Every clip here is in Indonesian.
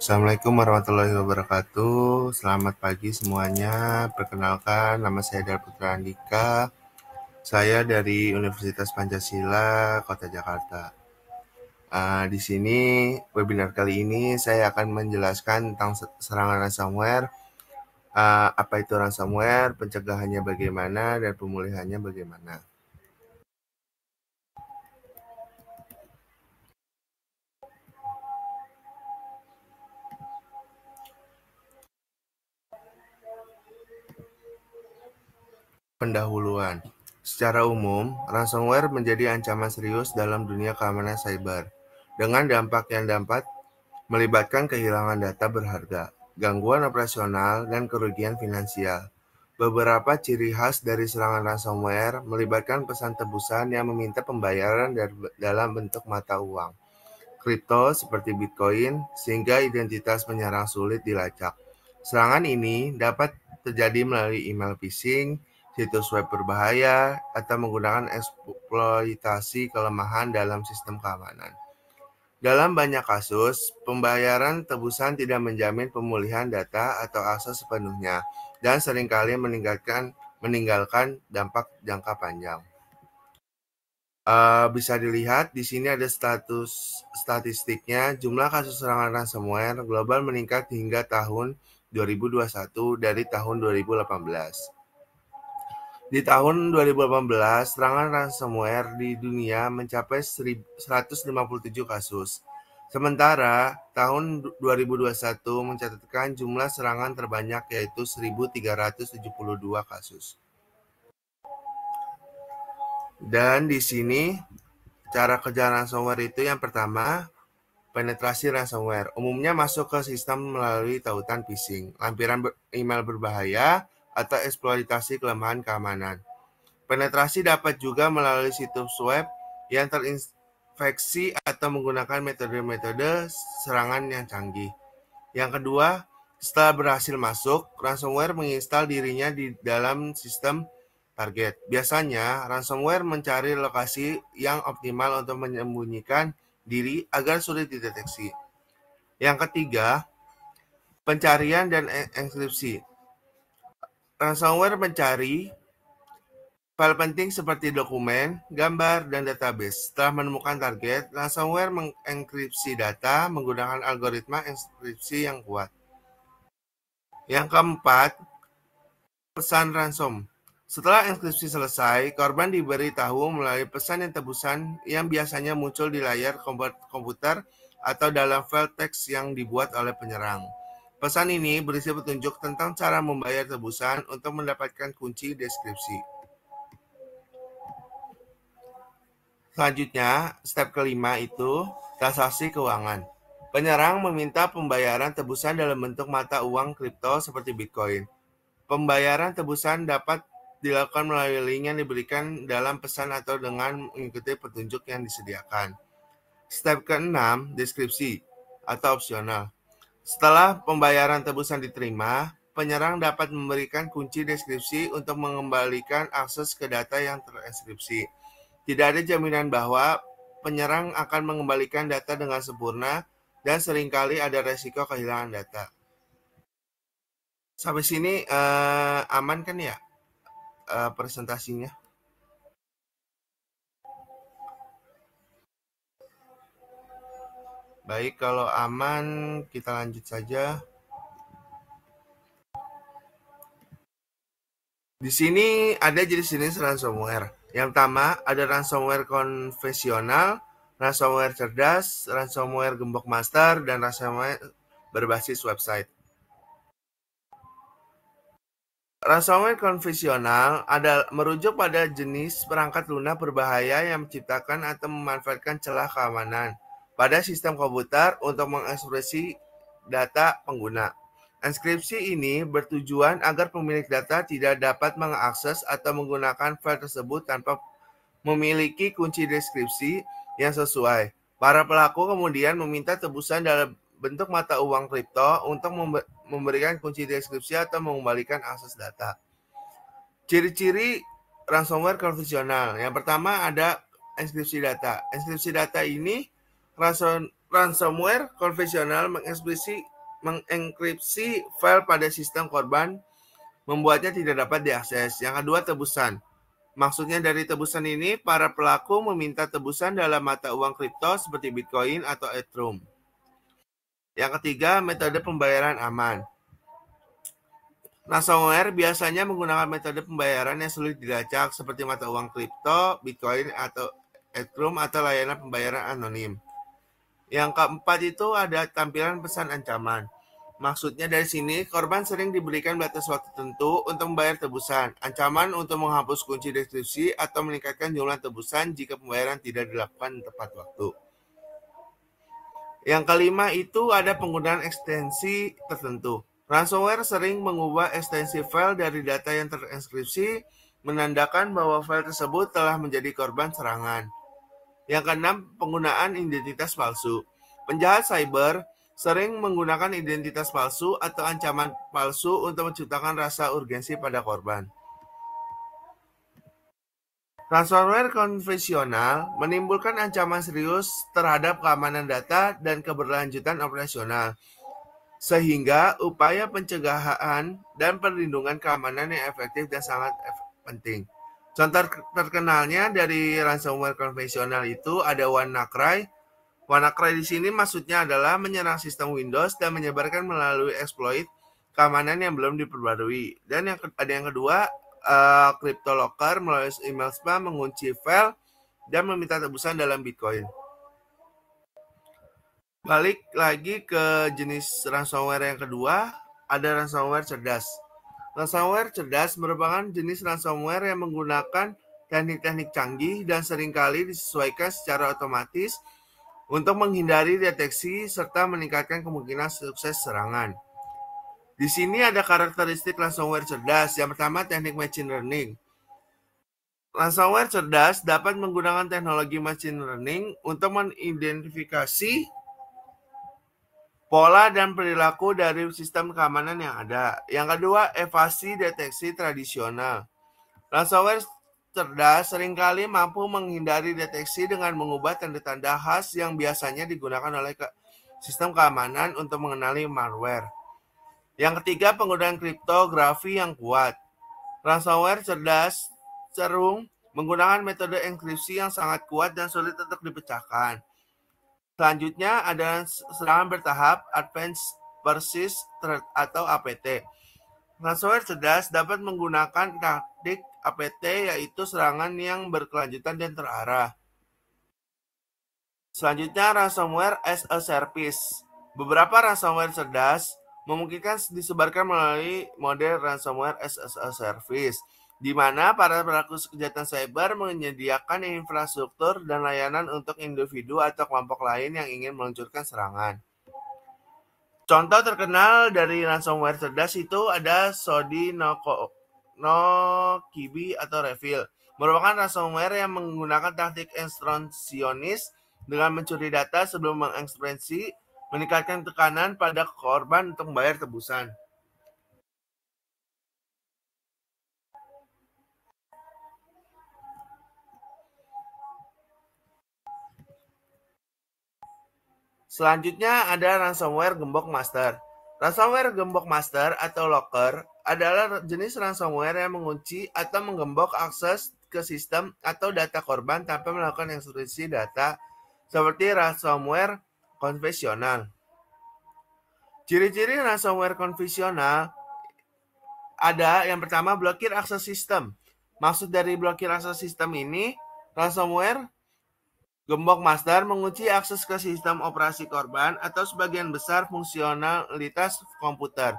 Assalamualaikum warahmatullahi wabarakatuh. Selamat pagi semuanya. Perkenalkan, nama saya Dar Putra Andika. Saya dari Universitas Pancasila, Kota Jakarta. Di sini webinar kali ini saya akan menjelaskan tentang serangan ransomware, apa itu ransomware, pencegahannya bagaimana, dan pemulihannya bagaimana. Pendahuluan. Secara umum, ransomware menjadi ancaman serius dalam dunia keamanan cyber, dengan dampak yang dapat melibatkan kehilangan data berharga, gangguan operasional, dan kerugian finansial. Beberapa ciri khas dari serangan ransomware melibatkan pesan tebusan yang meminta pembayaran dalam bentuk mata uang, kripto seperti Bitcoin, sehingga identitas penyerang sulit dilacak. Serangan ini dapat terjadi melalui email phishing, situs web berbahaya, atau menggunakan eksploitasi kelemahan dalam sistem keamanan. Dalam banyak kasus, pembayaran tebusan tidak menjamin pemulihan data atau akses sepenuhnya dan seringkali meninggalkan dampak jangka panjang. Bisa dilihat di sini ada statistiknya. Jumlah kasus serangan ransomware global meningkat hingga tahun 2021 dari tahun 2018. Di tahun 2018, serangan ransomware di dunia mencapai 157 kasus. Sementara tahun 2021 mencatatkan jumlah serangan terbanyak yaitu 1.372 kasus. Dan di sini cara kerja ransomware itu yang pertama, penetrasi ransomware. Umumnya masuk ke sistem melalui tautan phishing, lampiran email berbahaya, atau eksploitasi kelemahan keamanan. Penetrasi dapat juga melalui situs web yang terinfeksi atau menggunakan metode-metode serangan yang canggih. Yang kedua, setelah berhasil masuk, ransomware menginstal dirinya di dalam sistem target. Biasanya, ransomware mencari lokasi yang optimal untuk menyembunyikan diri agar sulit dideteksi. Yang ketiga, pencarian dan enkripsi. Ransomware mencari file penting seperti dokumen, gambar, dan database. Setelah menemukan target, ransomware mengenkripsi data menggunakan algoritma enkripsi yang kuat. Yang keempat, pesan ransom. Setelah enkripsi selesai, korban diberi tahu melalui pesan yang tebusan yang biasanya muncul di layar komputer atau dalam file teks yang dibuat oleh penyerang. Pesan ini berisi petunjuk tentang cara membayar tebusan untuk mendapatkan kunci deskripsi. Selanjutnya, step kelima itu transaksi keuangan. Penyerang meminta pembayaran tebusan dalam bentuk mata uang kripto seperti Bitcoin. Pembayaran tebusan dapat dilakukan melalui link yang diberikan dalam pesan atau dengan mengikuti petunjuk yang disediakan. Step keenam, deskripsi atau opsional. Setelah pembayaran tebusan diterima, penyerang dapat memberikan kunci deskripsi untuk mengembalikan akses ke data yang terenkripsi. Tidak ada jaminan bahwa penyerang akan mengembalikan data dengan sempurna dan seringkali ada resiko kehilangan data. Sampai sini aman kan ya presentasinya? Baik, kalau aman kita lanjut saja. Di sini ada jenis-jenis ransomware. Yang pertama ada ransomware konvensional, ransomware cerdas, ransomware gembok master, dan ransomware berbasis website. Ransomware konvensional merujuk pada jenis perangkat lunak berbahaya yang menciptakan atau memanfaatkan celah keamanan pada sistem komputer untuk mengekspresi data pengguna. Enkripsi ini bertujuan agar pemilik data tidak dapat mengakses atau menggunakan file tersebut tanpa memiliki kunci deskripsi yang sesuai. Para pelaku kemudian meminta tebusan dalam bentuk mata uang kripto untuk memberikan kunci deskripsi atau mengembalikan akses data. Ciri-ciri ransomware konvensional. Yang pertama ada enkripsi data. Enkripsi data ini ransomware konvensional mengekspresi mengenkripsi file pada sistem korban, membuatnya tidak dapat diakses. Yang kedua, tebusan. Maksudnya dari tebusan ini, para pelaku meminta tebusan dalam mata uang kripto seperti Bitcoin atau Ethereum. Yang ketiga, metode pembayaran aman. Ransomware biasanya menggunakan metode pembayaran yang sulit dilacak seperti mata uang kripto, Bitcoin, atau Ethereum, atau layanan pembayaran anonim. Yang keempat itu ada tampilan pesan ancaman. Maksudnya dari sini, korban sering diberikan batas waktu tertentu untuk membayar tebusan, ancaman untuk menghapus kunci deskripsi, atau meningkatkan jumlah tebusan jika pembayaran tidak dilakukan tepat waktu. Yang kelima itu ada penggunaan ekstensi tertentu. Ransomware sering mengubah ekstensi file dari data yang terenkripsi, menandakan bahwa file tersebut telah menjadi korban serangan. Yang keenam, penggunaan identitas palsu. Penjahat cyber sering menggunakan identitas palsu atau ancaman palsu untuk menciptakan rasa urgensi pada korban. Ransomware konvensional menimbulkan ancaman serius terhadap keamanan data dan keberlanjutan operasional, sehingga upaya pencegahan dan perlindungan keamanan yang efektif dan sangat penting. Contoh terkenalnya dari ransomware konvensional itu ada WannaCry. WannaCry di sini maksudnya adalah menyerang sistem Windows dan menyebarkan melalui exploit keamanan yang belum diperbarui. Dan ada yang kedua, CryptoLocker melalui email spam mengunci file dan meminta tebusan dalam Bitcoin. Balik lagi ke jenis ransomware yang kedua, ada ransomware cerdas. Ransomware cerdas merupakan jenis ransomware yang menggunakan teknik-teknik canggih dan seringkali disesuaikan secara otomatis untuk menghindari deteksi serta meningkatkan kemungkinan sukses serangan. Di sini ada karakteristik ransomware cerdas. Yang pertama, teknik machine learning. Ransomware cerdas dapat menggunakan teknologi machine learning untuk mengidentifikasi pola dan perilaku dari sistem keamanan yang ada. Yang kedua, evasi deteksi tradisional. Ransomware cerdas seringkali mampu menghindari deteksi dengan mengubah tanda-tanda khas yang biasanya digunakan oleh sistem keamanan untuk mengenali malware. Yang ketiga, penggunaan kriptografi yang kuat. Ransomware cerdas cenderung menggunakan metode enkripsi yang sangat kuat dan sulit untuk dipecahkan. Selanjutnya ada serangan bertahap, Advanced Persist Threat atau APT. Ransomware cerdas dapat menggunakan taktik APT, yaitu serangan yang berkelanjutan dan terarah. Selanjutnya, ransomware as a service. Beberapa ransomware cerdas memungkinkan disebarkan melalui model ransomware as a service, di mana para pelaku kejahatan cyber menyediakan infrastruktur dan layanan untuk individu atau kelompok lain yang ingin meluncurkan serangan. Contoh terkenal dari ransomware cerdas itu ada Sodi no Kibi atau Reveal. Merupakan ransomware yang menggunakan taktik extorsionis dengan mencuri data sebelum mengekspresi, meningkatkan tekanan pada korban untuk membayar tebusan. Selanjutnya ada ransomware gembok master. Ransomware gembok master atau locker adalah jenis ransomware yang mengunci atau menggembok akses ke sistem atau data korban tanpa melakukan enkripsi data seperti ransomware konvensional. Ciri-ciri ransomware konvensional ada yang pertama, blokir akses sistem. Maksud dari blokir akses sistem ini, ransomware gembok master mengunci akses ke sistem operasi korban atau sebagian besar fungsionalitas komputer.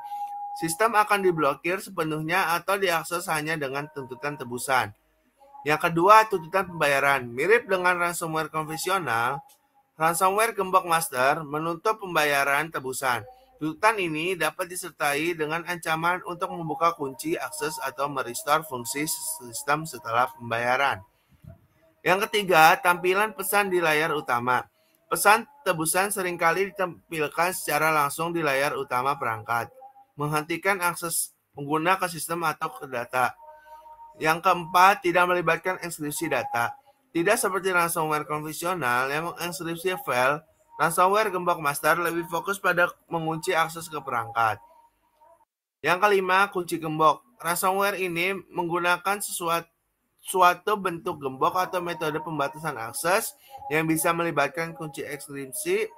Sistem akan diblokir sepenuhnya atau diakses hanya dengan tuntutan tebusan. Yang kedua, tuntutan pembayaran. Mirip dengan ransomware konvensional, ransomware gembok master menuntut pembayaran tebusan. Tuntutan ini dapat disertai dengan ancaman untuk membuka kunci akses atau merestore fungsi sistem setelah pembayaran. Yang ketiga, tampilan pesan di layar utama. Pesan tebusan seringkali ditampilkan secara langsung di layar utama perangkat, menghentikan akses pengguna ke sistem atau ke data. Yang keempat, tidak melibatkan enkripsi data. Tidak seperti ransomware konvensional yang mengenkripsi file Ransomware gembok master lebih fokus pada mengunci akses ke perangkat. Yang kelima, kunci gembok. Ransomware ini menggunakan suatu bentuk gembok atau metode pembatasan akses yang bisa melibatkan kunci enkripsi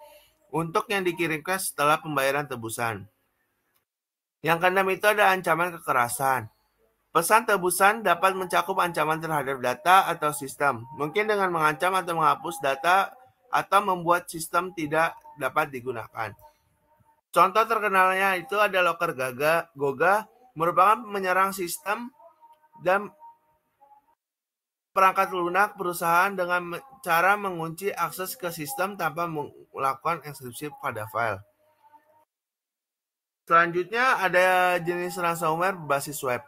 untuk yang dikirimkan setelah pembayaran tebusan. Yang keenam itu ada ancaman kekerasan. Pesan tebusan dapat mencakup ancaman terhadap data atau sistem, mungkin dengan mengancam atau menghapus data atau membuat sistem tidak dapat digunakan. Contoh terkenalnya itu ada Locker Goga, merupakan menyerang sistem dan perangkat lunak perusahaan dengan cara mengunci akses ke sistem tanpa melakukan enkripsi pada file. Selanjutnya ada jenis ransomware berbasis web.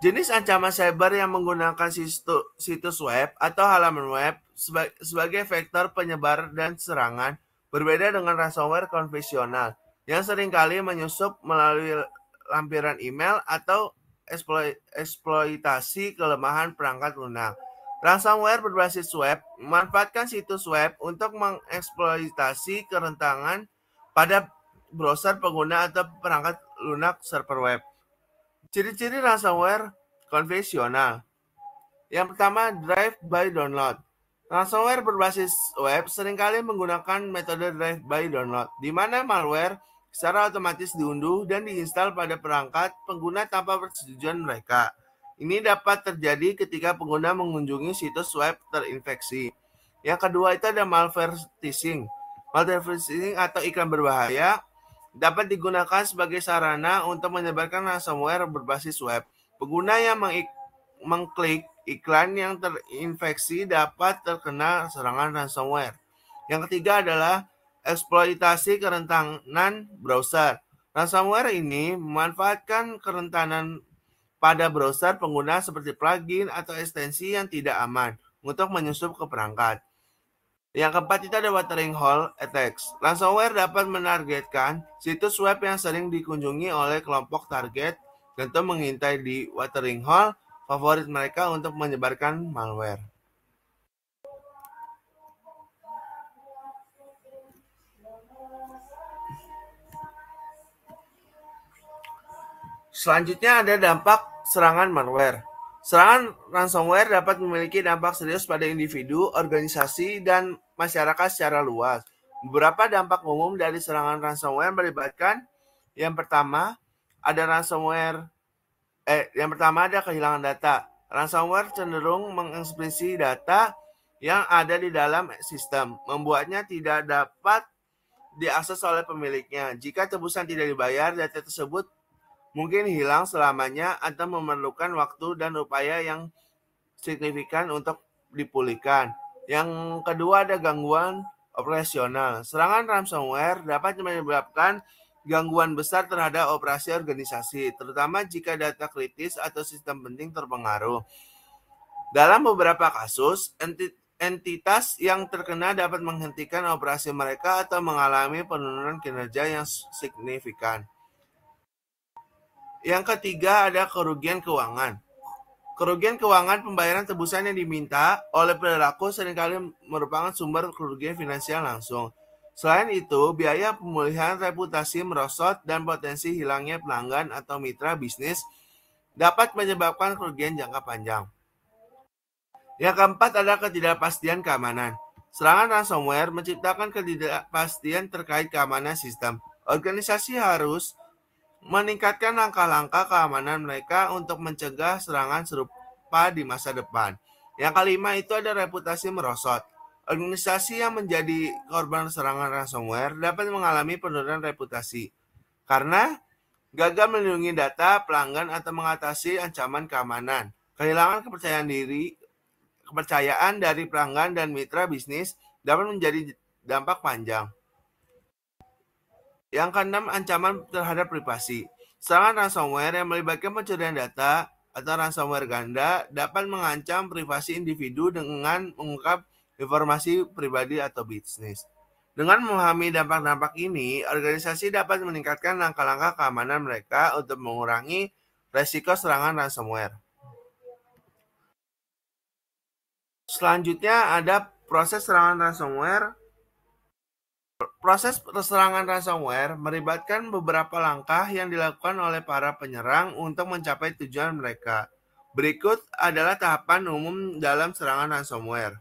Jenis ancaman cyber yang menggunakan situs web atau halaman web sebagai vektor penyebar dan serangan berbeda dengan ransomware konvensional yang seringkali menyusup melalui lampiran email atau eksploitasi kelemahan perangkat lunak. Ransomware berbasis web memanfaatkan situs web untuk mengeksploitasi kerentanan pada browser pengguna atau perangkat lunak server web. Ciri-ciri ransomware konvensional. Yang pertama, drive by download. Ransomware berbasis web seringkali menggunakan metode drive by download, di mana malware secara otomatis diunduh dan diinstal pada perangkat pengguna tanpa persetujuan mereka. Ini dapat terjadi ketika pengguna mengunjungi situs web terinfeksi. Yang kedua itu ada malware phishing. Malware phishing atau iklan berbahaya dapat digunakan sebagai sarana untuk menyebarkan ransomware berbasis web. Pengguna yang mengklik iklan yang terinfeksi dapat terkena serangan ransomware. Yang ketiga adalah eksploitasi kerentanan browser. Ransomware ini memanfaatkan kerentanan pada browser pengguna seperti plugin atau ekstensi yang tidak aman untuk menyusup ke perangkat. Yang keempat itu ada watering hole attacks. Ransomware dapat menargetkan situs web yang sering dikunjungi oleh kelompok target tentu mengintai di watering hole favorit mereka untuk menyebarkan malware. Selanjutnya ada dampak serangan malware. Serangan ransomware dapat memiliki dampak serius pada individu, organisasi, dan masyarakat secara luas. Beberapa dampak umum dari serangan ransomware melibatkan yang pertama ada kehilangan data. Ransomware cenderung mengekspresi data yang ada di dalam sistem, membuatnya tidak dapat diakses oleh pemiliknya. Jika tebusan tidak dibayar, data tersebut mungkin hilang selamanya atau memerlukan waktu dan upaya yang signifikan untuk dipulihkan. Yang kedua ada gangguan operasional. Serangan ransomware dapat menyebabkan gangguan besar terhadap operasi organisasi, terutama jika data kritis atau sistem penting terpengaruh. Dalam beberapa kasus, entitas yang terkena dapat menghentikan operasi mereka atau mengalami penurunan kinerja yang signifikan. Yang ketiga ada kerugian keuangan. Kerugian keuangan pembayaran tebusan yang diminta oleh perilaku seringkali merupakan sumber kerugian finansial langsung. Selain itu, biaya pemulihan reputasi merosot dan potensi hilangnya pelanggan atau mitra bisnis dapat menyebabkan kerugian jangka panjang. Yang keempat adalah ketidakpastian keamanan. Serangan ransomware menciptakan ketidakpastian terkait keamanan sistem. Organisasi harus meningkatkan langkah-langkah keamanan mereka untuk mencegah serangan serupa di masa depan. Yang kelima itu ada reputasi merosot. Organisasi yang menjadi korban serangan ransomware dapat mengalami penurunan reputasi karena gagal melindungi data pelanggan atau mengatasi ancaman keamanan. Kehilangan kepercayaan dari pelanggan dan mitra bisnis dapat menjadi dampak panjang. Yang keenam, ancaman terhadap privasi. Serangan ransomware yang melibatkan pencurian data atau ransomware ganda dapat mengancam privasi individu dengan mengungkap informasi pribadi atau bisnis. Dengan memahami dampak-dampak ini, organisasi dapat meningkatkan langkah-langkah keamanan mereka untuk mengurangi resiko serangan ransomware. Selanjutnya ada proses serangan ransomware Proses serangan ransomware melibatkan beberapa langkah yang dilakukan oleh para penyerang untuk mencapai tujuan mereka. Berikut adalah tahapan umum dalam serangan ransomware.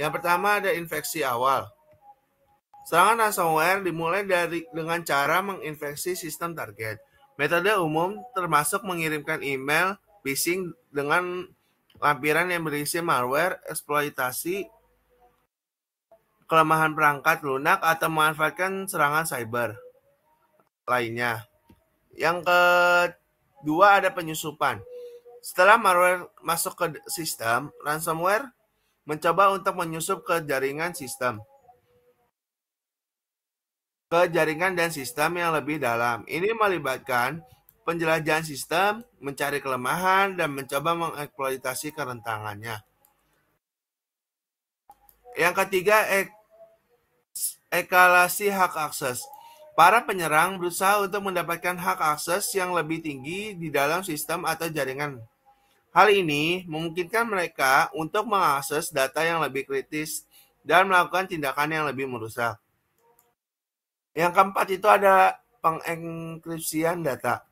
Yang pertama ada infeksi awal. Serangan ransomware dimulai dengan cara menginfeksi sistem target. Metode umum termasuk mengirimkan email phishing dengan lampiran yang berisi malware, eksploitasi kelemahan perangkat lunak, atau memanfaatkan serangan cyber lainnya. Yang kedua ada penyusupan. Setelah malware masuk ke sistem, ransomware mencoba untuk menyusup ke jaringan dan sistem yang lebih dalam. Ini melibatkan penjelajahan sistem, mencari kelemahan, dan mencoba mengeksploitasi kerentangannya. Yang ketiga, eskalasi hak akses. Para penyerang berusaha untuk mendapatkan hak akses yang lebih tinggi di dalam sistem atau jaringan. Hal ini memungkinkan mereka untuk mengakses data yang lebih kritis dan melakukan tindakan yang lebih merusak. Yang keempat itu ada pengenkripsian data.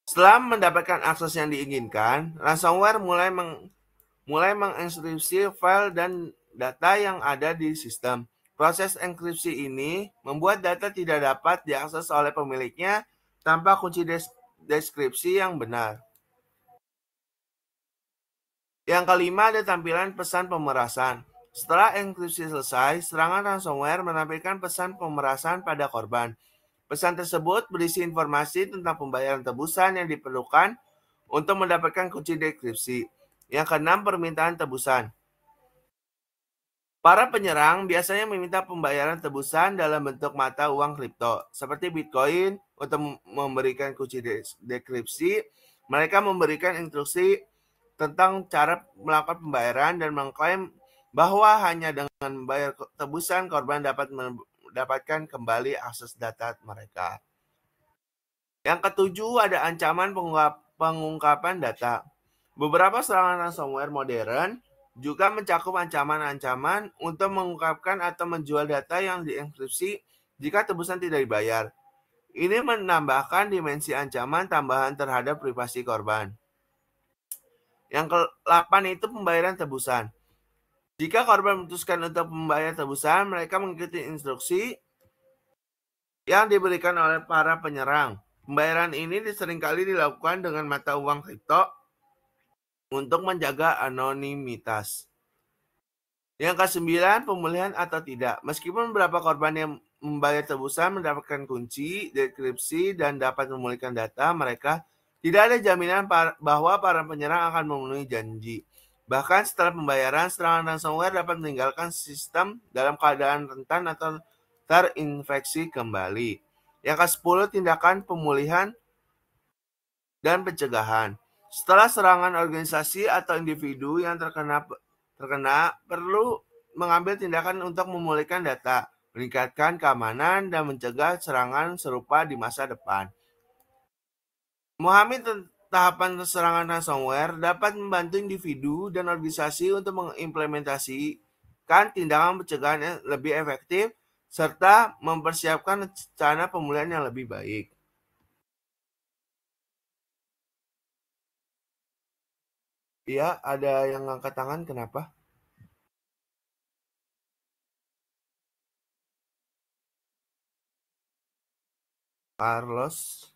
Setelah mendapatkan akses yang diinginkan, ransomware mulai mengenkripsi file dan data yang ada di sistem. Proses enkripsi ini membuat data tidak dapat diakses oleh pemiliknya tanpa kunci deskripsi yang benar. Yang kelima ada tampilan pesan pemerasan. Setelah enkripsi selesai, serangan ransomware menampilkan pesan pemerasan pada korban. Pesan tersebut berisi informasi tentang pembayaran tebusan yang diperlukan untuk mendapatkan kunci dekripsi. Yang keenam, permintaan tebusan. Para penyerang biasanya meminta pembayaran tebusan dalam bentuk mata uang kripto, seperti Bitcoin. Untuk memberikan kunci dekripsi, mereka memberikan instruksi tentang cara melakukan pembayaran dan mengklaim bahwa hanya dengan membayar tebusan, korban dapat mendapatkan kembali akses data mereka. Yang ketujuh ada ancaman pengungkapan data. Beberapa serangan ransomware modern juga mencakup ancaman-ancaman untuk mengungkapkan atau menjual data yang dienkripsi jika tebusan tidak dibayar. Ini menambahkan dimensi ancaman tambahan terhadap privasi korban. Yang ke-8 itu pembayaran tebusan. Jika korban memutuskan untuk membayar tebusan, mereka mengikuti instruksi yang diberikan oleh para penyerang. Pembayaran ini seringkali dilakukan dengan mata uang kripto untuk menjaga anonimitas. Yang ke-9, pemulihan atau tidak. Meskipun beberapa korban yang membayar tebusan mendapatkan kunci, dekripsi, dan dapat memulihkan data mereka, tidak ada jaminan bahwa para penyerang akan memenuhi janji. Bahkan setelah pembayaran, serangan ransomware dapat meninggalkan sistem dalam keadaan rentan atau terinfeksi kembali. Yang ke-10, tindakan pemulihan dan pencegahan. Setelah serangan, organisasi atau individu yang terkena perlu mengambil tindakan untuk memulihkan data, meningkatkan keamanan, dan mencegah serangan serupa di masa depan. Memahami tahapan serangan ransomware dapat membantu individu dan organisasi untuk mengimplementasikan tindakan pencegahan yang lebih efektif serta mempersiapkan rencana pemulihan yang lebih baik. Iya, ada yang angkat tangan, kenapa? Carlos.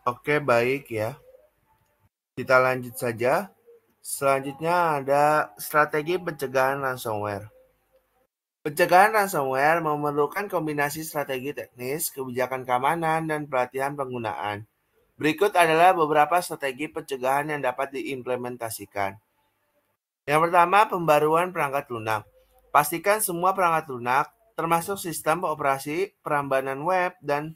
Oke, baik ya. Kita lanjut saja. Selanjutnya ada strategi pencegahan ransomware. Pencegahan ransomware memerlukan kombinasi strategi teknis, kebijakan keamanan, dan pelatihan penggunaan. Berikut adalah beberapa strategi pencegahan yang dapat diimplementasikan. Yang pertama, pembaruan perangkat lunak. Pastikan semua perangkat lunak, termasuk sistem operasi, perambanan web, dan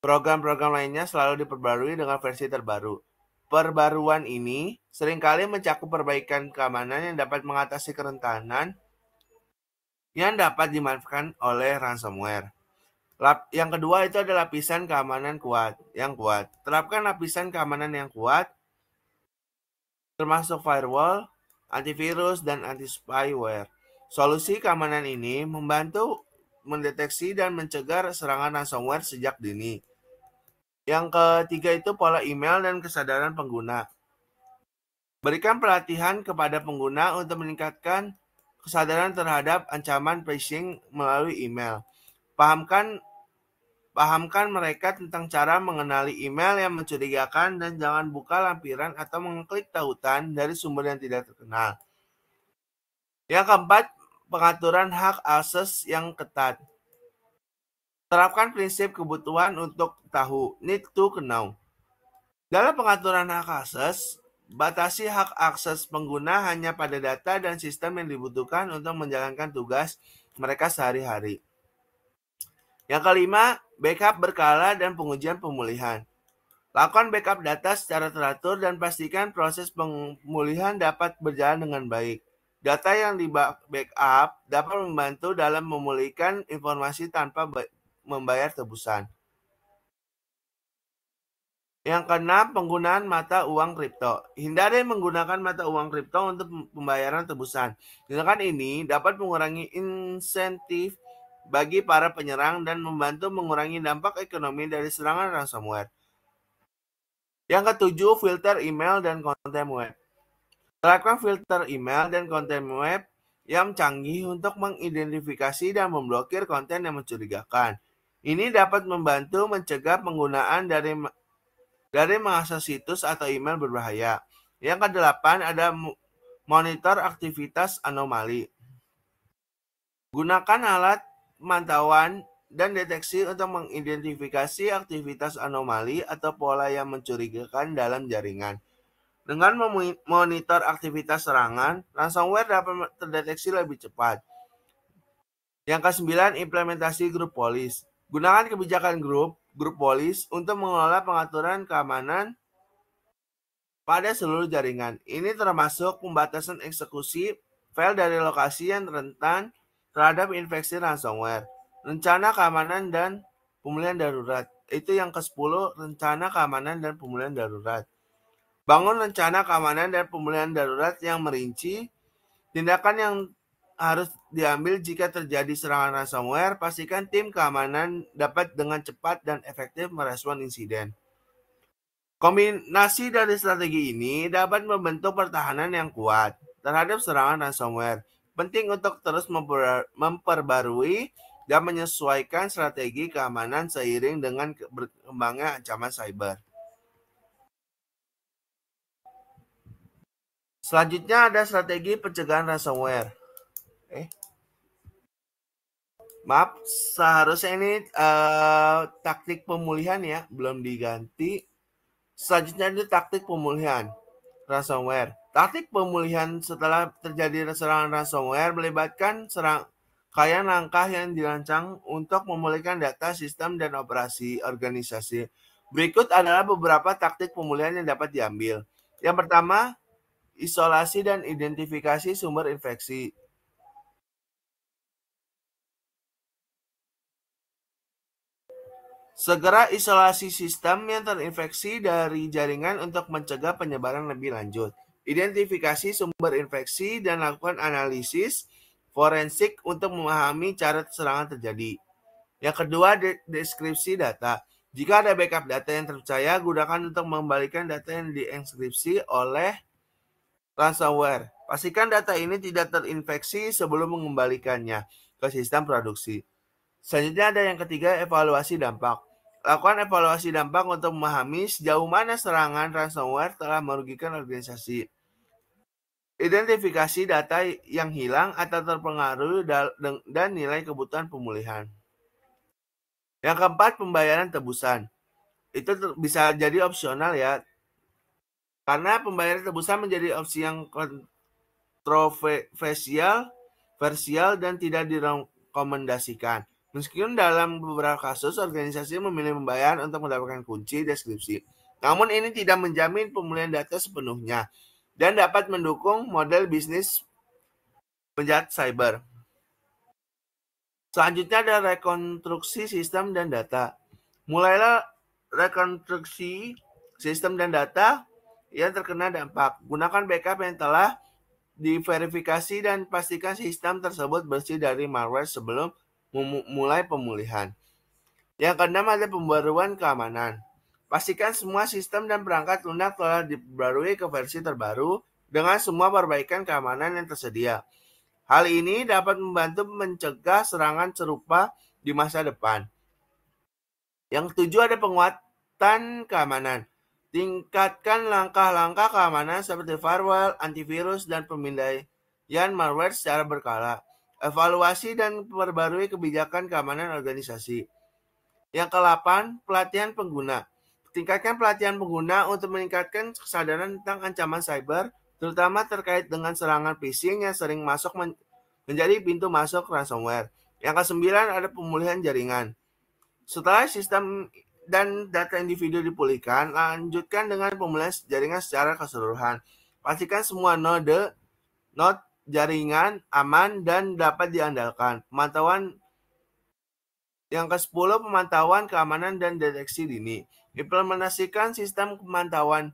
program-program lainnya selalu diperbarui dengan versi terbaru. Perbaruan ini seringkali mencakup perbaikan keamanan yang dapat mengatasi kerentanan yang dapat dimanfaatkan oleh ransomware. Yang kedua itu adalah lapisan keamanan yang kuat. Terapkan lapisan keamanan yang kuat, termasuk firewall, antivirus, dan anti-spyware. Solusi keamanan ini membantu mendeteksi dan mencegah serangan ransomware sejak dini. Yang ketiga itu pola email dan kesadaran pengguna. Berikan pelatihan kepada pengguna untuk meningkatkan kesadaran terhadap ancaman phishing melalui email. Pahamkan mereka tentang cara mengenali email yang mencurigakan dan jangan buka lampiran atau mengklik tautan dari sumber yang tidak terkenal. Yang keempat, pengaturan hak akses yang ketat. Terapkan prinsip kebutuhan untuk tahu, need to know. Dalam pengaturan hak akses, batasi hak akses pengguna hanya pada data dan sistem yang dibutuhkan untuk menjalankan tugas mereka sehari-hari. Yang kelima, backup berkala dan pengujian pemulihan. Lakukan backup data secara teratur dan pastikan proses pemulihan dapat berjalan dengan baik. Data yang di backup dapat membantu dalam memulihkan informasi tanpa membayar tebusan. Yang keenam, penggunaan mata uang kripto. Hindari menggunakan mata uang kripto untuk pembayaran tebusan. Tindakan ini dapat mengurangi insentif bagi para penyerang dan membantu mengurangi dampak ekonomi dari serangan ransomware. Yang ketujuh, filter email dan konten web. Terapkan filter email dan konten web yang canggih untuk mengidentifikasi dan memblokir konten yang mencurigakan. Ini dapat membantu mencegah penggunaan dari mengakses situs atau email berbahaya. Yang kedelapan ada monitor aktivitas anomali. Gunakan alat pemantauan dan deteksi untuk mengidentifikasi aktivitas anomali atau pola yang mencurigakan dalam jaringan. Dengan memonitor aktivitas serangan, ransomware dapat terdeteksi lebih cepat. Yang kesembilan, implementasi grup polis. Gunakan kebijakan grup polis untuk mengelola pengaturan keamanan pada seluruh jaringan. Ini termasuk pembatasan eksekusi file dari lokasi yang rentan terhadap infeksi ransomware. Rencana keamanan dan pemulihan darurat. Itu yang ke-10, rencana keamanan dan pemulihan darurat. Bangun rencana keamanan dan pemulihan darurat yang merinci tindakan yang harus diambil jika terjadi serangan ransomware. Pastikan tim keamanan dapat dengan cepat dan efektif merespon insiden. Kombinasi dari strategi ini dapat membentuk pertahanan yang kuat terhadap serangan ransomware. Penting untuk terus memperbarui dan menyesuaikan strategi keamanan seiring dengan berkembangnya ancaman cyber. Selanjutnya ada strategi pencegahan ransomware. Maaf, seharusnya ini taktik pemulihan ya, belum diganti. Selanjutnya ada taktik pemulihan ransomware. Taktik pemulihan setelah terjadi serangan ransomware melibatkan serangkaian langkah yang dirancang untuk memulihkan data, sistem, dan operasi organisasi. Berikut adalah beberapa taktik pemulihan yang dapat diambil. Yang pertama, isolasi dan identifikasi sumber infeksi. Segera isolasi sistem yang terinfeksi dari jaringan untuk mencegah penyebaran lebih lanjut. Identifikasi sumber infeksi dan lakukan analisis forensik untuk memahami cara serangan terjadi. Yang kedua, deskripsi data. Jika ada backup data yang terpercaya, gunakan untuk mengembalikan data yang dienkripsi oleh ransomware. Pastikan data ini tidak terinfeksi sebelum mengembalikannya ke sistem produksi. Selanjutnya ada yang ketiga, evaluasi dampak. Lakukan evaluasi dampak untuk memahami sejauh mana serangan ransomware telah merugikan organisasi. Identifikasi data yang hilang atau terpengaruh dan nilai kebutuhan pemulihan. Yang keempat, pembayaran tebusan. Itu bisa jadi opsional ya, karena pembayaran tebusan menjadi opsi yang kontroversial dan tidak direkomendasikan. Meskipun dalam beberapa kasus organisasi memilih membayar untuk mendapatkan kunci deskripsi. Namun ini tidak menjamin pemulihan data sepenuhnya dan dapat mendukung model bisnis penjahat cyber. Selanjutnya ada rekonstruksi sistem dan data. Mulailah rekonstruksi sistem dan data yang terkena dampak. Gunakan backup yang telah diverifikasi dan pastikan sistem tersebut bersih dari malware sebelum mulai pemulihan. Yang keenam ada pembaruan keamanan. Pastikan semua sistem dan perangkat lunak telah diperbarui ke versi terbaru dengan semua perbaikan keamanan yang tersedia. Hal ini dapat membantu mencegah serangan serupa di masa depan. Yang ketujuh ada penguatan keamanan. Tingkatkan langkah-langkah keamanan seperti firewall, antivirus, dan pemindaian malware secara berkala. Evaluasi dan perbarui kebijakan keamanan organisasi. Yang ke-8, pelatihan pengguna. Tingkatkan pelatihan pengguna untuk meningkatkan kesadaran tentang ancaman cyber, terutama terkait dengan serangan phishing yang sering masuk menjadi pintu masuk ransomware. Yang ke-9 ada pemulihan jaringan. Setelah sistem dan data individu dipulihkan, lanjutkan dengan pemulihan jaringan secara keseluruhan. Pastikan semua node jaringan aman dan dapat diandalkan. Yang ke-10, pemantauan keamanan dan deteksi dini. Implementasikan sistem pemantauan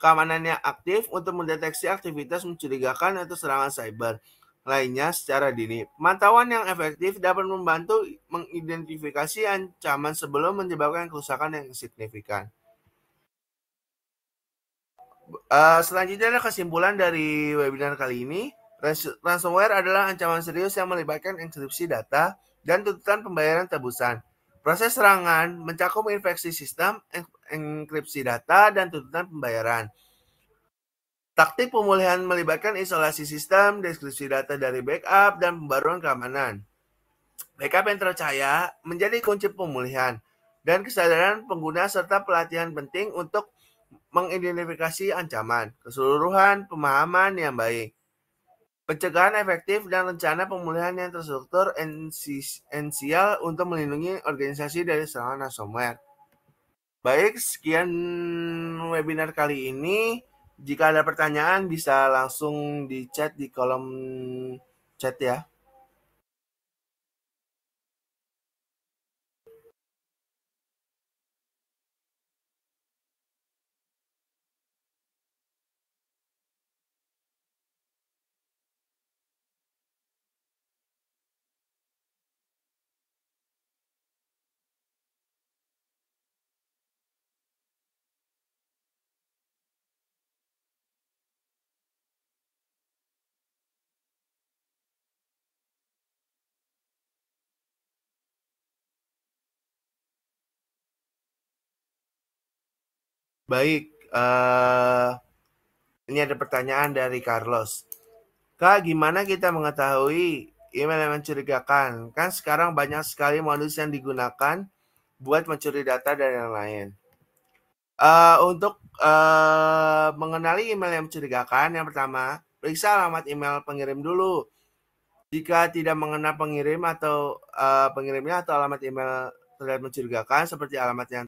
keamanan yang aktif untuk mendeteksi aktivitas mencurigakan atau serangan cyber lainnya secara dini. Pemantauan yang efektif dapat membantu mengidentifikasi ancaman sebelum menyebabkan kerusakan yang signifikan. Selanjutnya ada kesimpulan dari webinar kali ini. Ransomware adalah ancaman serius yang melibatkan enkripsi data dan tuntutan pembayaran tebusan. Proses serangan mencakup infeksi sistem, enkripsi data, dan tuntutan pembayaran. Taktik pemulihan melibatkan isolasi sistem, deskripsi data dari backup, dan pembaruan keamanan. Backup yang terpercaya menjadi kunci pemulihan, dan kesadaran pengguna serta pelatihan penting untuk mengidentifikasi ancaman, keseluruhan pemahaman yang baik. Pencegahan efektif dan rencana pemulihan yang terstruktur esensial untuk melindungi organisasi dari serangan ransomware. Baik, sekian webinar kali ini. Jika ada pertanyaan bisa langsung di chat di kolom chat ya. Baik, ini ada pertanyaan dari Carlos. Kak, gimana kita mengetahui email yang mencurigakan? Kan sekarang banyak sekali modus yang digunakan buat mencuri data dan yang lain. Untuk mengenali email yang mencurigakan, yang pertama, periksa alamat email pengirim dulu. Jika tidak mengenal pengirim atau pengirimnya atau alamat email terlihat mencurigakan seperti alamat yang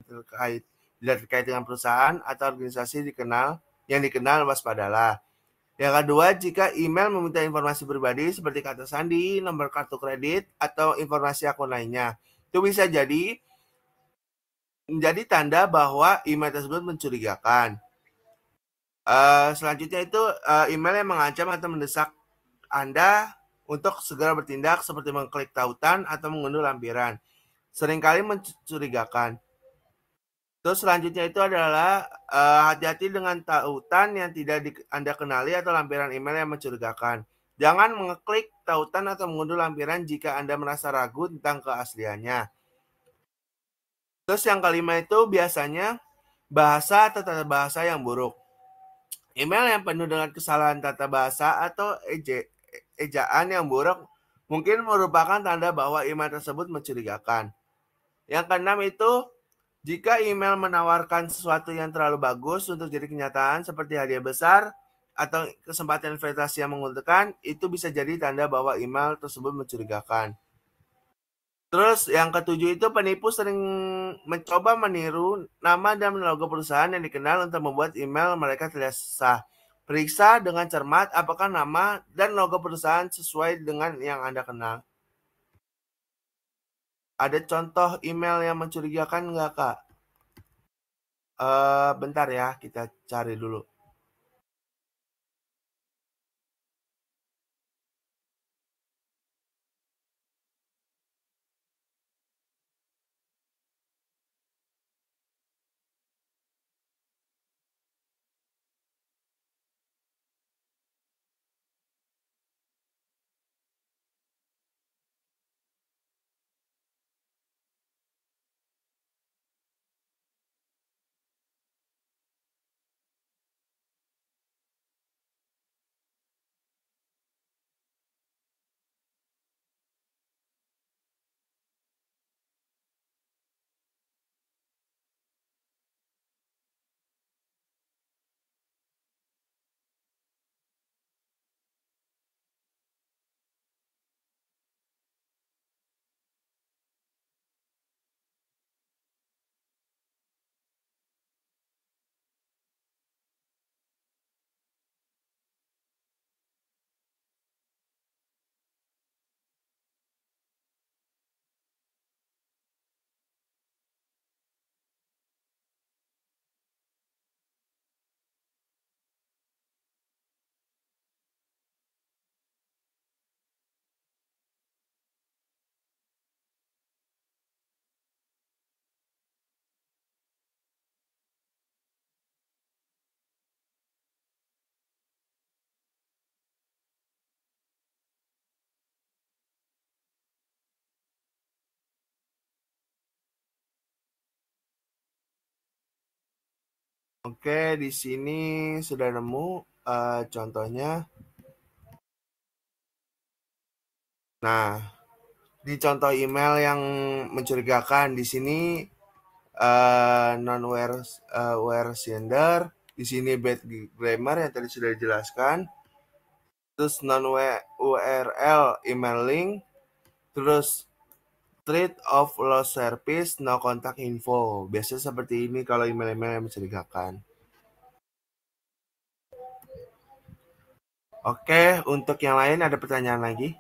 tidak terkait dengan perusahaan atau organisasi yang dikenal, waspadalah. Yang kedua, jika email meminta informasi pribadi seperti kata sandi, nomor kartu kredit, atau informasi akun lainnya, itu bisa menjadi tanda bahwa email tersebut mencurigakan. Selanjutnya itu email yang mengancam atau mendesak Anda untuk segera bertindak seperti mengklik tautan atau mengunduh lampiran. Seringkali mencurigakan. Terus selanjutnya itu adalah hati-hati dengan tautan yang tidak Anda kenali atau lampiran email yang mencurigakan. Jangan mengeklik tautan atau mengunduh lampiran jika Anda merasa ragu tentang keasliannya. Terus yang kelima itu biasanya bahasa atau tata bahasa yang buruk. Email yang penuh dengan kesalahan tata bahasa atau ejaan yang buruk mungkin merupakan tanda bahwa email tersebut mencurigakan. Yang keenam itu, jika email menawarkan sesuatu yang terlalu bagus untuk jadi kenyataan seperti hadiah besar atau kesempatan investasi yang menguntungkan, itu bisa jadi tanda bahwa email tersebut mencurigakan. Terus yang ketujuh itu penipu sering mencoba meniru nama dan logo perusahaan yang dikenal untuk membuat email mereka terlihat sah. Periksa dengan cermat apakah nama dan logo perusahaan sesuai dengan yang Anda kenal. Ada contoh email yang mencurigakan nggak, Kak? Bentar ya, kita cari dulu. Oke, di sini sudah nemu contohnya. Nah, di contoh email yang mencurigakan di sini non-where sender, di sini bad grammar yang tadi sudah dijelaskan, terus non-URL email link, terus threat of lost service, no contact info. Biasanya seperti ini kalau email-email yang mencurigakan. Oke, untuk yang lain ada pertanyaan lagi?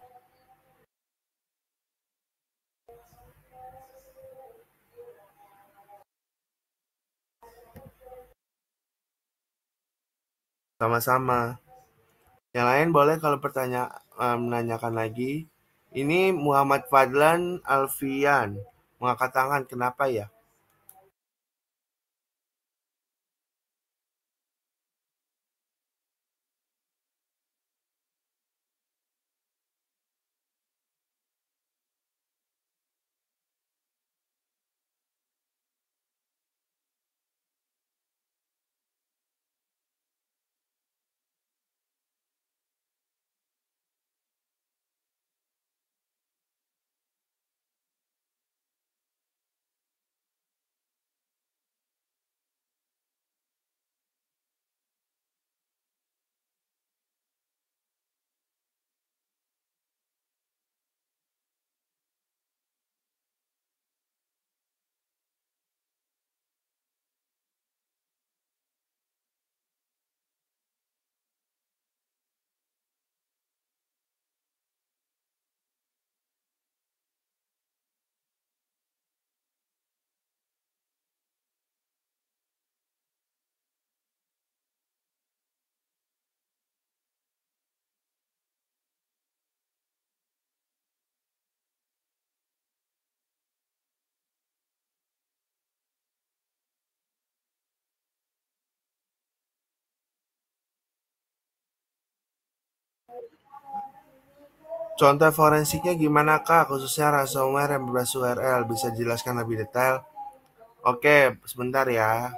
Sama-sama. Yang lain boleh kalau menanyakan lagi. Ini Muhammad Fadlan Alfian mengangkat tangan. Kenapa ya? Contoh forensiknya gimana Kak? Khususnya ransomware yang berbasis URL. Bisa dijelaskan lebih detail? Oke, sebentar ya.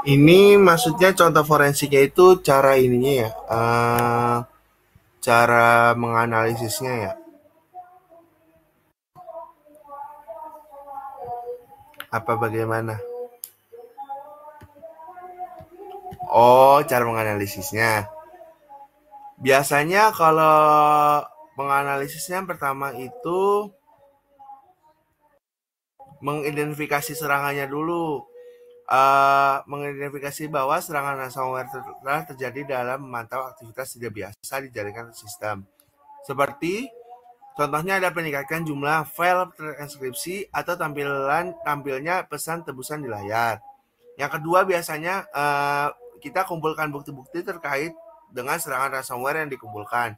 Ini maksudnya contoh forensiknya itu cara ininya ya, cara menganalisisnya ya. Apa bagaimana? Oh, cara menganalisisnya. Biasanya kalau menganalisisnya yang pertama itu mengidentifikasi serangannya dulu. Mengidentifikasi bahwa serangan ransomware telah terjadi dalam memantau aktivitas tidak biasa di jaringan sistem. Seperti contohnya ada peningkatan jumlah file transkripsi atau tampilnya pesan tebusan di layar. Yang kedua biasanya kita kumpulkan bukti-bukti terkait dengan serangan ransomware yang dikumpulkan,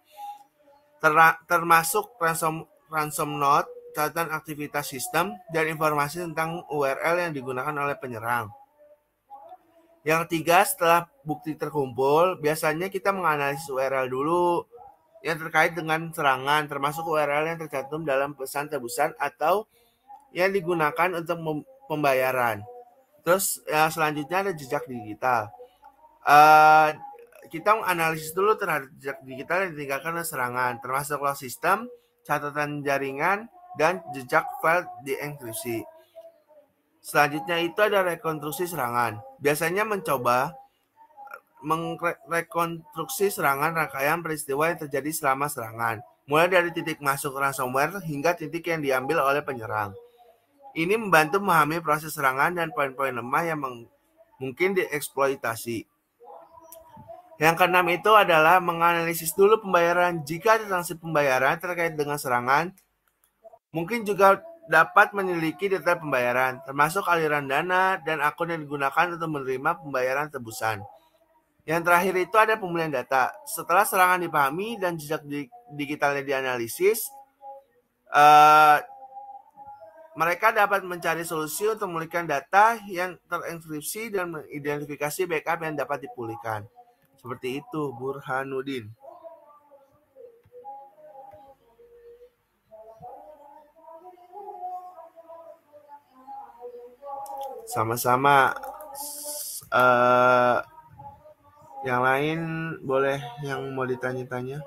termasuk ransom note, catatan aktivitas sistem, dan informasi tentang URL yang digunakan oleh penyerang. Yang ketiga, setelah bukti terkumpul, biasanya kita menganalisis URL dulu yang terkait dengan serangan, termasuk URL yang tercantum dalam pesan tebusan atau yang digunakan untuk pembayaran. Terus selanjutnya ada jejak digital. Kita menganalisis dulu terhadap jejak digital yang ditinggalkan oleh serangan, termasuk log sistem, catatan jaringan, dan jejak file dienkripsi. Selanjutnya itu ada rekonstruksi serangan. Biasanya mencoba merekonstruksi serangan rangkaian peristiwa yang terjadi selama serangan. mulai dari titik masuk ransomware hingga titik yang diambil oleh penyerang. Ini membantu memahami proses serangan dan poin-poin lemah yang mungkin dieksploitasi. Yang keenam itu adalah menganalisis dulu pembayaran. Jika ada sanksi pembayaran terkait dengan serangan, mungkin juga dapat meneliti detail pembayaran, termasuk aliran dana dan akun yang digunakan untuk menerima pembayaran tebusan. Yang terakhir itu ada pemulihan data. Setelah serangan dipahami dan jejak digitalnya dianalisis, mereka dapat mencari solusi untuk memulihkan data yang terenkripsi dan mengidentifikasi backup yang dapat dipulihkan. Seperti itu, Burhanuddin. Sama-sama. Uh, yang lain boleh yang mau ditanya-tanya?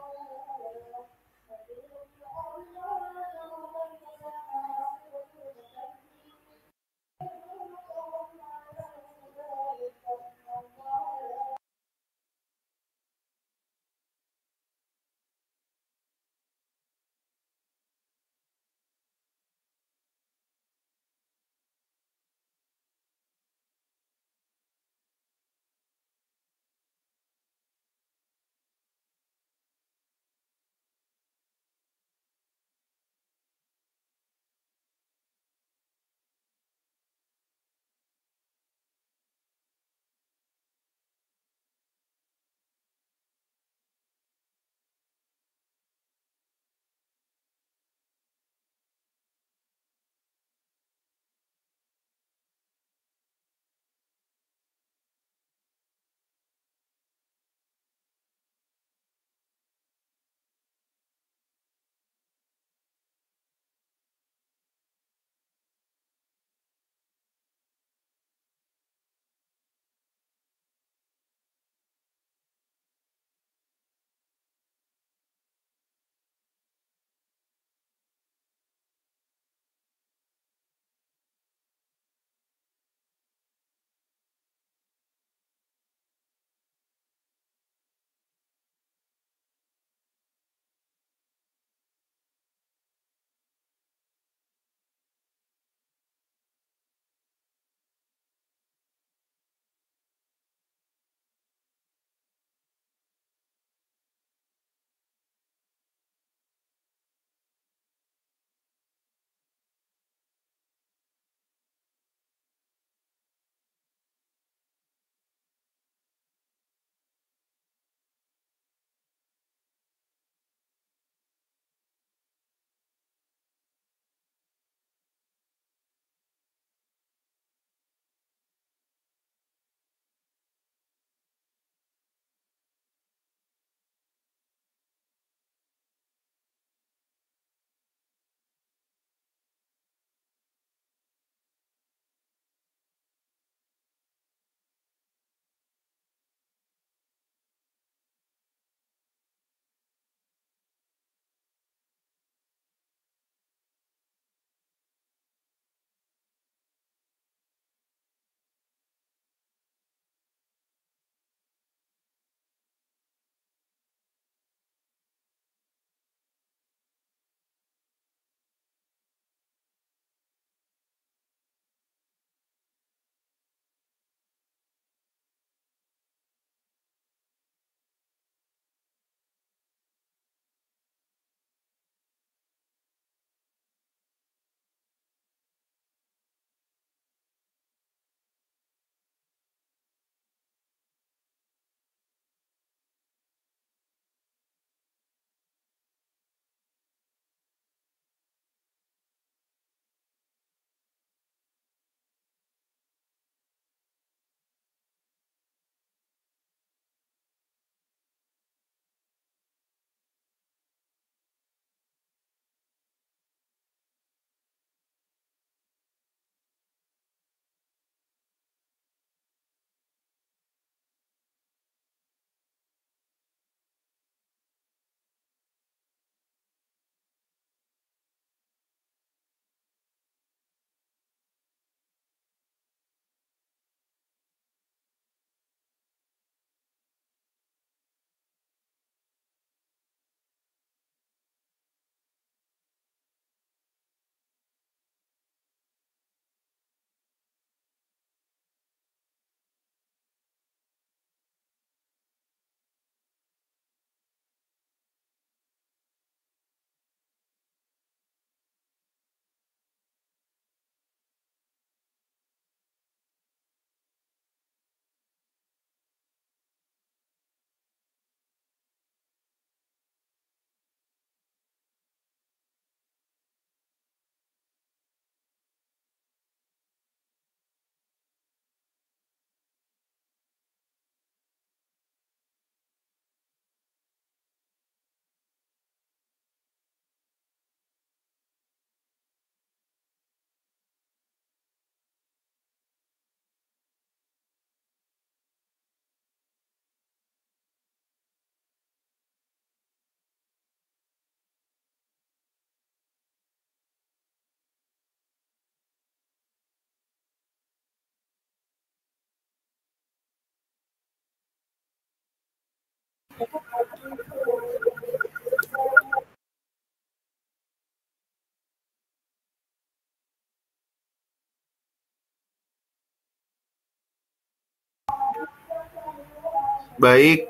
Baik,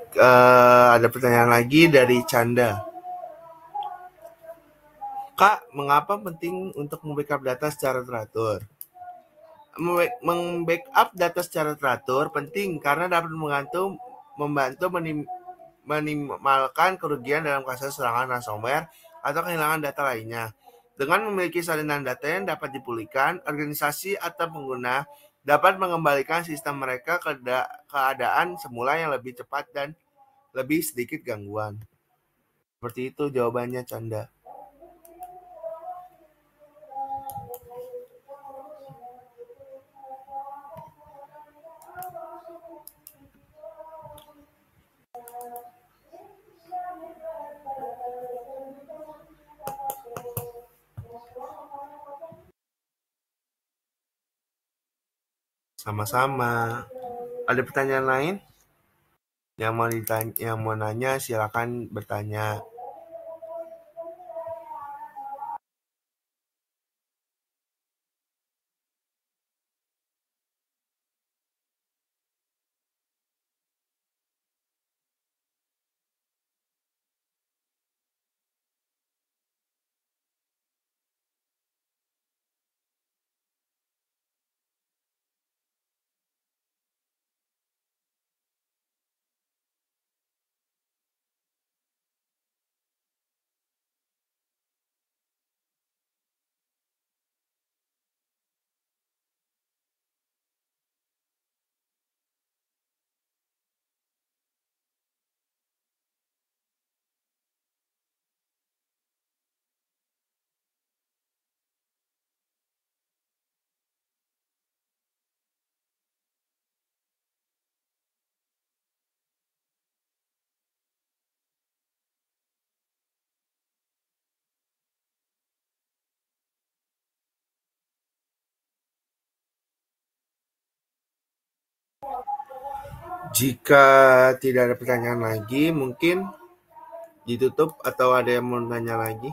ada pertanyaan lagi dari Canda. Kak, mengapa penting untuk membackup data secara teratur? Membackup data secara teratur penting karena dapat membantu minimalkan kerugian dalam kasus serangan ransomware atau kehilangan data lainnya. Dengan memiliki salinan data yang dapat dipulihkan, organisasi atau pengguna dapat mengembalikan sistem mereka ke keadaan semula yang lebih cepat dan lebih sedikit gangguan. Seperti itu jawabannya, Canda. Sama-sama. Ada pertanyaan lain? Yang mau nanya silakan bertanya. Jika tidak ada pertanyaan lagi, mungkin ditutup atau ada yang mau tanya lagi?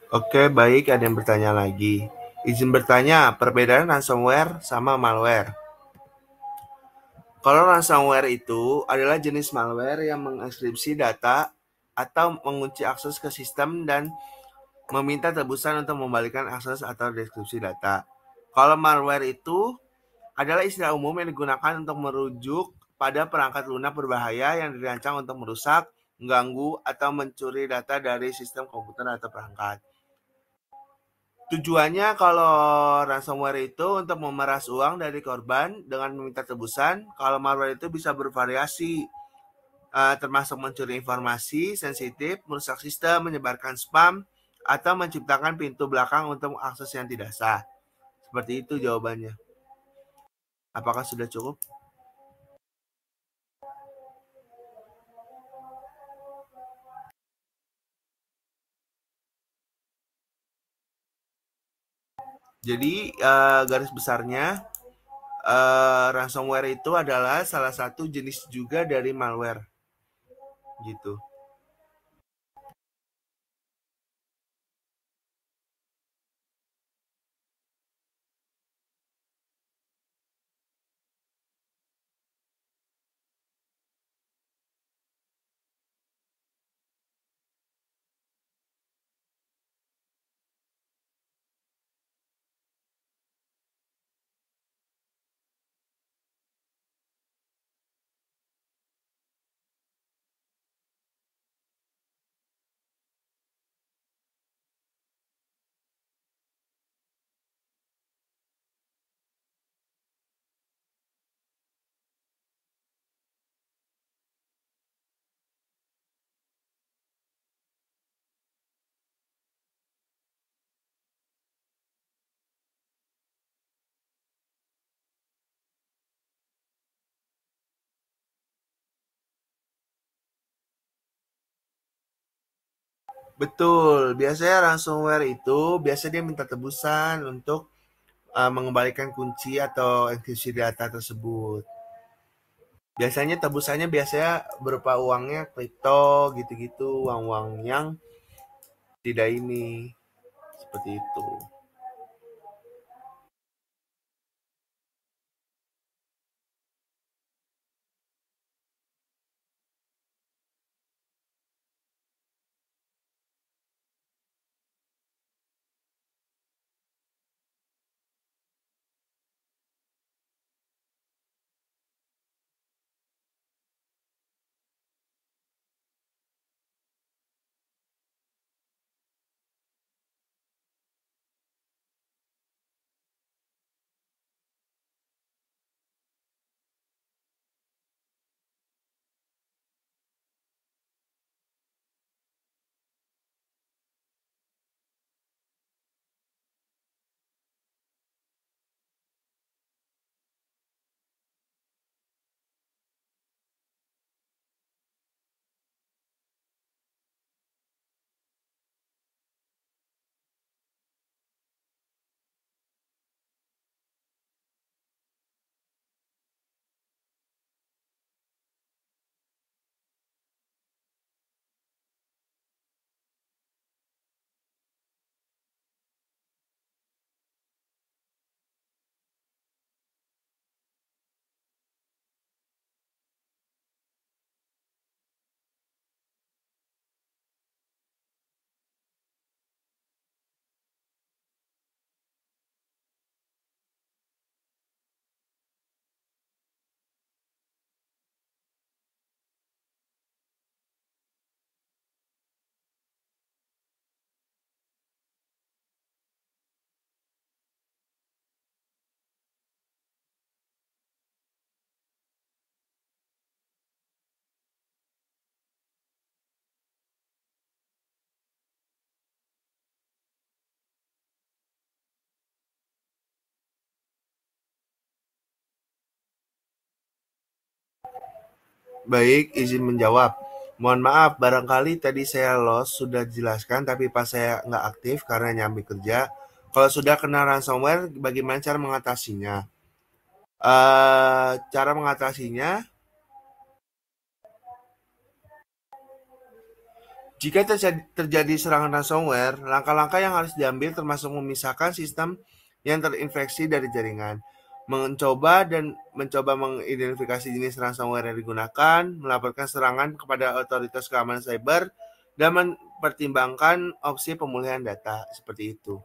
Oke, baik, ada yang bertanya lagi. Izin bertanya, perbedaan ransomware sama malware. Kalau ransomware itu adalah jenis malware yang mengenkripsi data atau mengunci akses ke sistem dan meminta tebusan untuk membalikan akses atau deskripsi data. Kalau malware itu adalah istilah umum yang digunakan untuk merujuk pada perangkat lunak berbahaya yang dirancang untuk merusak, mengganggu, atau mencuri data dari sistem komputer atau perangkat. Tujuannya kalau ransomware itu untuk memeras uang dari korban dengan meminta tebusan. Kalau malware itu bisa bervariasi, termasuk mencuri informasi sensitif, merusak sistem, menyebarkan spam, atau menciptakan pintu belakang untuk akses yang tidak sah. Seperti itu jawabannya. Apakah sudah cukup? Jadi garis besarnya ransomware itu adalah salah satu jenis juga dari malware, gitu. Betul, biasanya ransomware itu biasanya dia minta tebusan untuk mengembalikan kunci atau enkripsi data tersebut. Biasanya berupa uangnya kripto gitu-gitu, uang-uang yang tidak ini seperti itu. Baik, izin menjawab. Mohon maaf, barangkali tadi saya lost sudah jelaskan, tapi pas saya nggak aktif karena nyambi kerja. Kalau sudah kena ransomware, bagaimana cara mengatasinya? Cara mengatasinya, jika terjadi serangan ransomware, langkah-langkah yang harus diambil termasuk memisahkan sistem yang terinfeksi dari jaringan, mencoba mengidentifikasi jenis ransomware yang digunakan, melaporkan serangan kepada otoritas keamanan cyber, dan mempertimbangkan opsi pemulihan data seperti itu.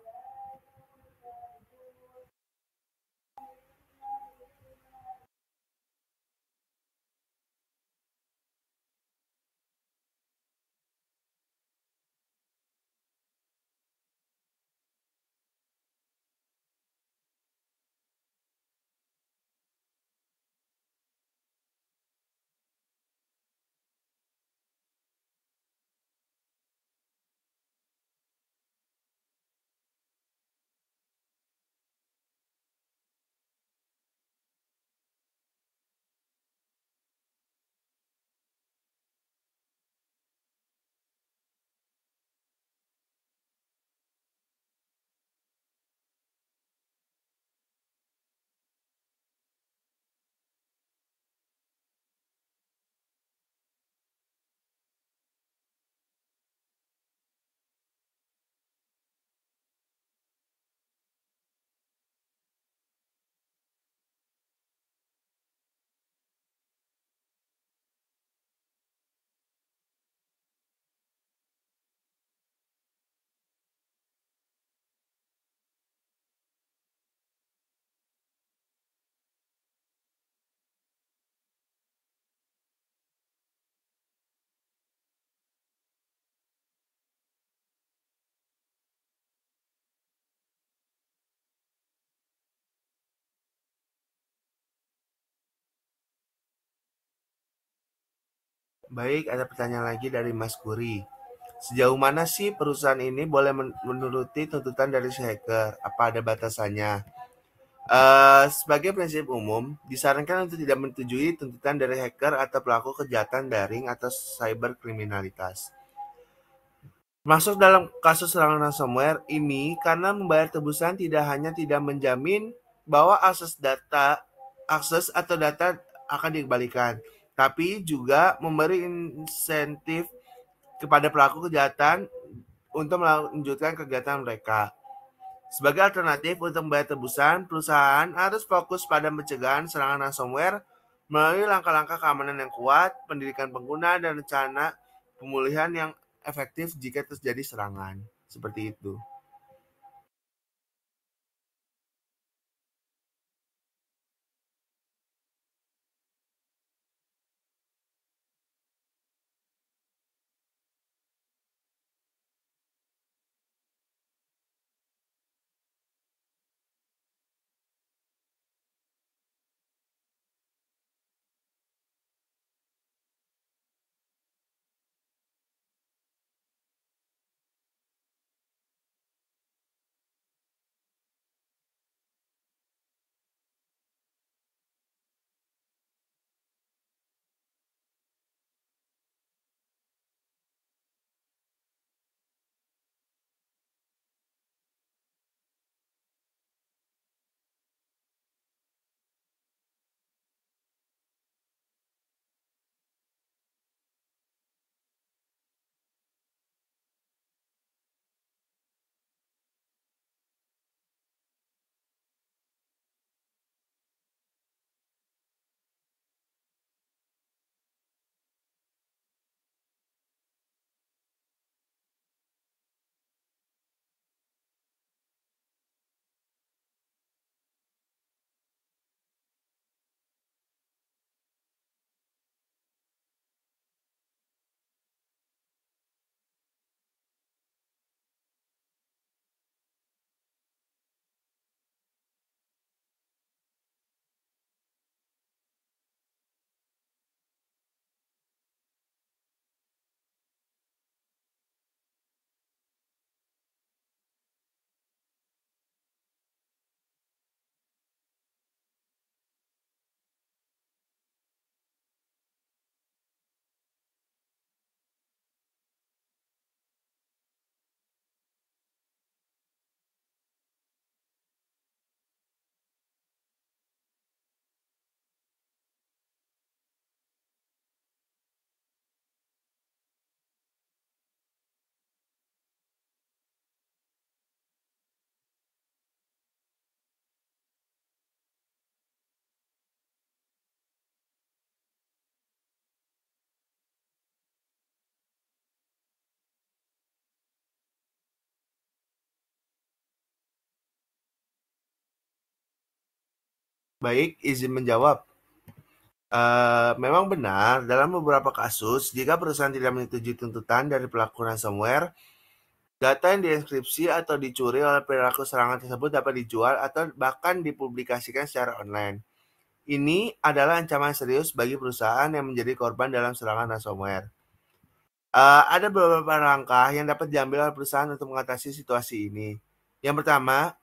Baik, ada pertanyaan lagi dari Mas Kuri. Sejauh mana sih perusahaan ini boleh menuruti tuntutan dari si hacker? Apa ada batasannya? Sebagai prinsip umum, disarankan untuk tidak menyetujui tuntutan dari hacker atau pelaku kejahatan daring atau cyber kriminalitas. Masuk dalam kasus serangan ransomware ini karena membayar tebusan tidak hanya tidak menjamin bahwa akses atau data akan dikembalikan, tapi juga memberi insentif kepada pelaku kejahatan untuk melanjutkan kegiatan mereka. Sebagai alternatif untuk membayar tebusan, perusahaan harus fokus pada pencegahan serangan ransomware melalui langkah-langkah keamanan yang kuat, pendidikan pengguna, dan rencana pemulihan yang efektif jika terjadi serangan. Seperti itu. Baik, izin menjawab. Memang benar, dalam beberapa kasus, jika perusahaan tidak menyetujui tuntutan dari pelaku ransomware, data yang dienkripsi atau dicuri oleh perilaku serangan tersebut dapat dijual atau bahkan dipublikasikan secara online. Ini adalah ancaman serius bagi perusahaan yang menjadi korban dalam serangan ransomware. Ada beberapa langkah yang dapat diambil oleh perusahaan untuk mengatasi situasi ini. Yang pertama,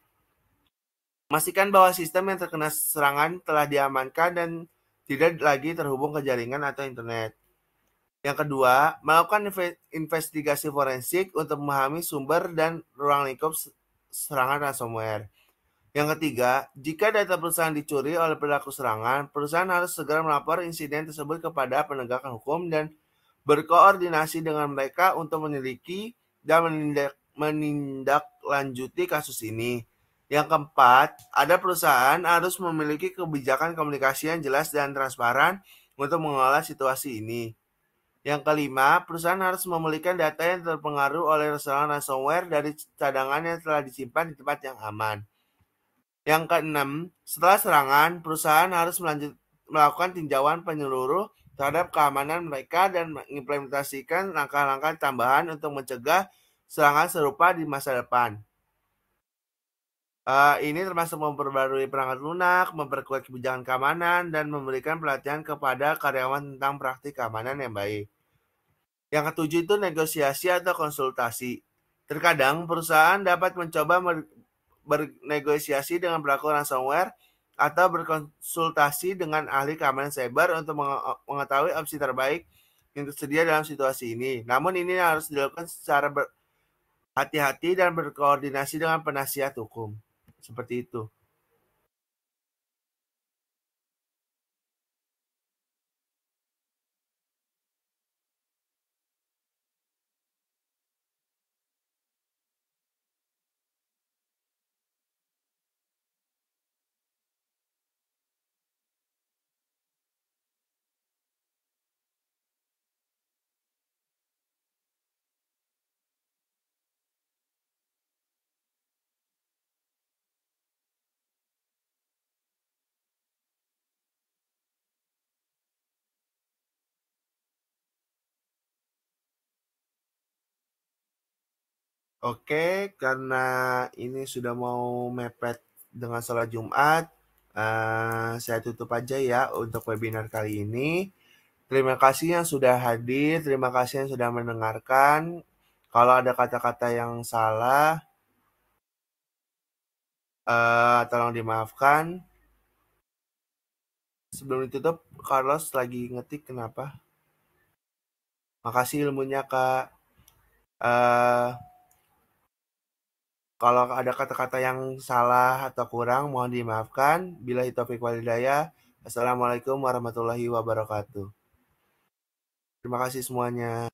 pastikan bahwa sistem yang terkena serangan telah diamankan dan tidak lagi terhubung ke jaringan atau internet. Yang kedua, melakukan investigasi forensik untuk memahami sumber dan ruang lingkup serangan ransomware. Yang ketiga, jika data perusahaan dicuri oleh pelaku serangan, perusahaan harus segera melapor insiden tersebut kepada penegakan hukum dan berkoordinasi dengan mereka untuk menyelidiki dan menindaklanjuti kasus ini. Yang keempat, ada perusahaan harus memiliki kebijakan komunikasi yang jelas dan transparan untuk mengelola situasi ini. Yang kelima, perusahaan harus memulihkan data yang terpengaruh oleh serangan ransomware dari cadangan yang telah disimpan di tempat yang aman. Yang keenam, setelah serangan, perusahaan harus melakukan tinjauan penyeluruh terhadap keamanan mereka dan mengimplementasikan langkah-langkah tambahan untuk mencegah serangan serupa di masa depan. Ini termasuk memperbarui perangkat lunak, memperkuat kebijakan keamanan, dan memberikan pelatihan kepada karyawan tentang praktik keamanan yang baik. Yang ketujuh itu negosiasi atau konsultasi. Terkadang perusahaan dapat mencoba bernegosiasi dengan pelaku ransomware atau berkonsultasi dengan ahli keamanan cyber untuk mengetahui opsi terbaik yang tersedia dalam situasi ini. Namun ini harus dilakukan secara Hati-hati dan berkoordinasi dengan penasihat hukum. Seperti itu. Oke, karena ini sudah mau mepet dengan sholat Jumat, saya tutup aja ya untuk webinar kali ini. Terima kasih yang sudah hadir, terima kasih yang sudah mendengarkan. Kalau ada kata-kata yang salah, tolong dimaafkan. Sebelum ditutup, Carlos lagi ngetik kenapa? Makasih ilmunya, Kak. Eh, Kalau ada kata-kata yang salah atau kurang, mohon dimaafkan. Billahi taufiq walhidayah. Assalamualaikum warahmatullahi wabarakatuh. Terima kasih semuanya.